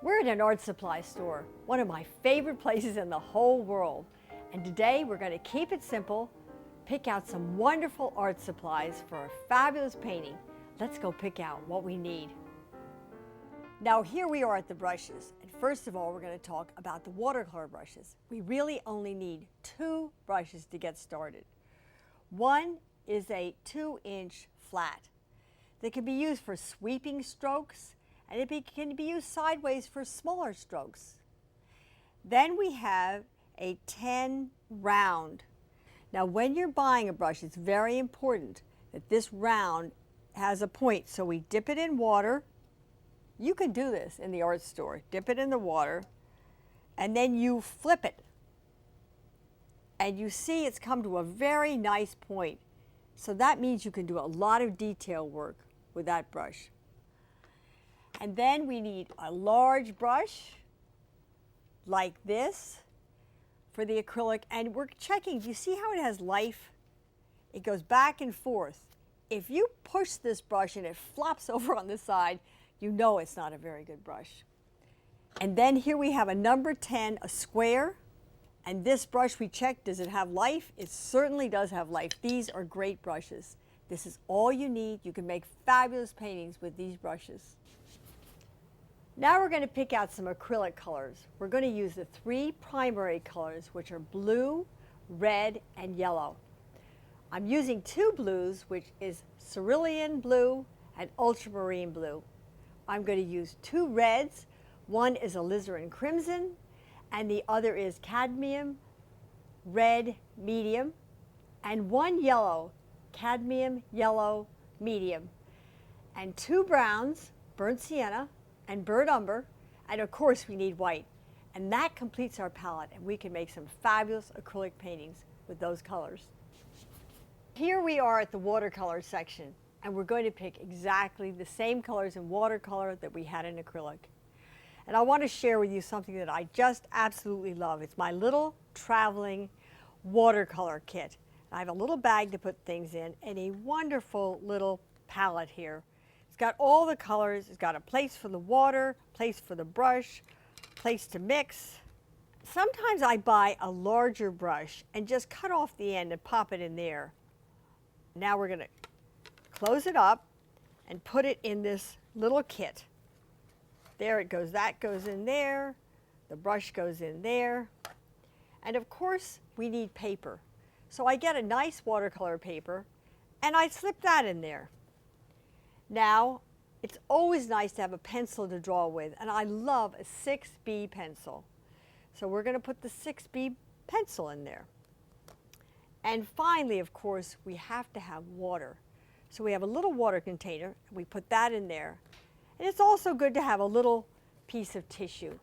We're at an art supply store, one of my favorite places in the whole world. And today we're going to keep it simple, pick out some wonderful art supplies for a fabulous painting. Let's go pick out what we need. Now here we are at the brushes, and first of all we're going to talk about the watercolor brushes. We really only need 2 brushes to get started. One is a 2-inch flat that can be used for sweeping strokes, and it can be used sideways for smaller strokes. Then we have a 10 round. Now when you're buying a brush, it's very important that this round has a point. So we dip it in water. You can do this in the art store. Dip it in the water, and then you flip it. And you see it's come to a very nice point. So that means you can do a lot of detail work with that brush. And then we need a large brush like this for the acrylic, and we're checking. Do you see how it has life? It goes back and forth. If you push this brush and it flops over on the side, you know it's not a very good brush. And then here we have a number 10, a square. And this brush we checked, does it have life? It certainly does have life. These are great brushes. This is all you need. You can make fabulous paintings with these brushes. Now we're going to pick out some acrylic colors. We're going to use the 3 primary colors, which are blue, red, and yellow. I'm using 2 blues, which is cerulean blue and ultramarine blue. I'm going to use 2 reds. One is alizarin crimson, and the other is cadmium red medium, and 1 yellow, cadmium yellow medium, and 2 browns, burnt sienna and burnt umber, and of course we need white. And that completes our palette, and we can make some fabulous acrylic paintings with those colors. Here we are at the watercolor section, and we're going to pick exactly the same colors in watercolor that we had in acrylic. And I want to share with you something that I just absolutely love. It's my little traveling watercolor kit. I have a little bag to put things in and a wonderful little palette here. It's got all the colors. It's got a place for the water, place for the brush, place to mix. Sometimes I buy a larger brush and just cut off the end and pop it in there. Now we're going to close it up and put it in this little kit. There it goes. That goes in there. The brush goes in there. And of course, we need paper. So I get a nice watercolor paper, and I slip that in there. Now, it's always nice to have a pencil to draw with, and I love a 6B pencil. So we're going to put the 6B pencil in there. And finally, of course, we have to have water. So we have a little water container, and we put that in there. And it's also good to have a little piece of tissue.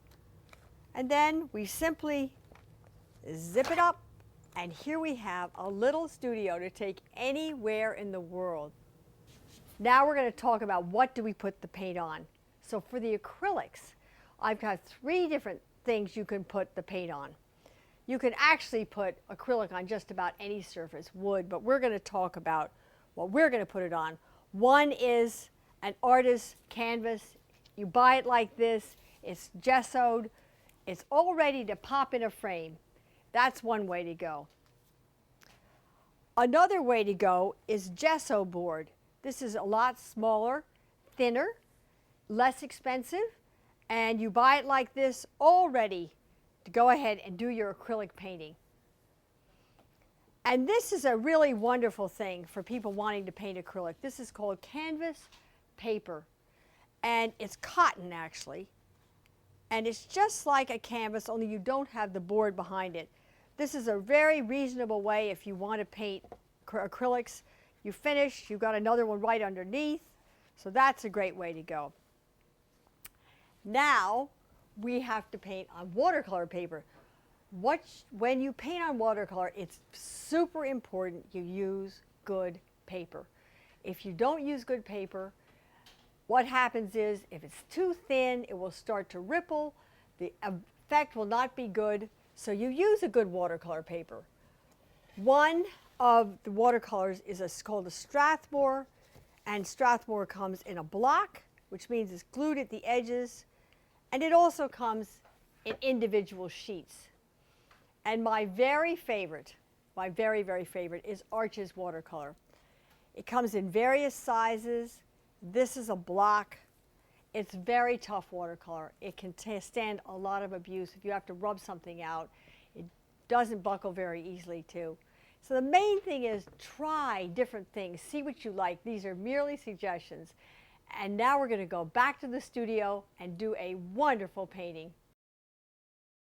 And then we simply zip it up, and here we have a little studio to take anywhere in the world. Now we're going to talk about what do we put the paint on. So for the acrylics, I've got 3 different things you can put the paint on. You can actually put acrylic on just about any surface, wood, but we're going to talk about what we're going to put it on. One is an artist's canvas. You buy it like this. It's gessoed. It's all ready to pop in a frame. That's one way to go. Another way to go is gesso board. This is a lot smaller, thinner, less expensive, and you buy it like this all ready to go ahead and do your acrylic painting. And this is a really wonderful thing for people wanting to paint acrylic. This is called canvas paper, and it's cotton actually, and it's just like a canvas, only you don't have the board behind it. This is a very reasonable way if you want to paint acrylics. You finish, you've got another one right underneath, so that's a great way to go. Now we have to paint on watercolor paper. When you paint on watercolor, it's super important you use good paper. If you don't use good paper, what happens is if it's too thin, it will start to ripple. The effect will not be good, so you use a good watercolor paper. One of the watercolors is called a Strathmore, and Strathmore comes in a block, which means it's glued at the edges, And it also comes in individual sheets. And my very favorite, my very, very favorite is Arches Watercolor. It comes in various sizes. This is a block. It's very tough watercolor. It can stand a lot of abuse if you have to rub something out. It doesn't buckle very easily too. So the main thing is try different things, see what you like. These are merely suggestions. And now we're going to go back to the studio and do a wonderful painting.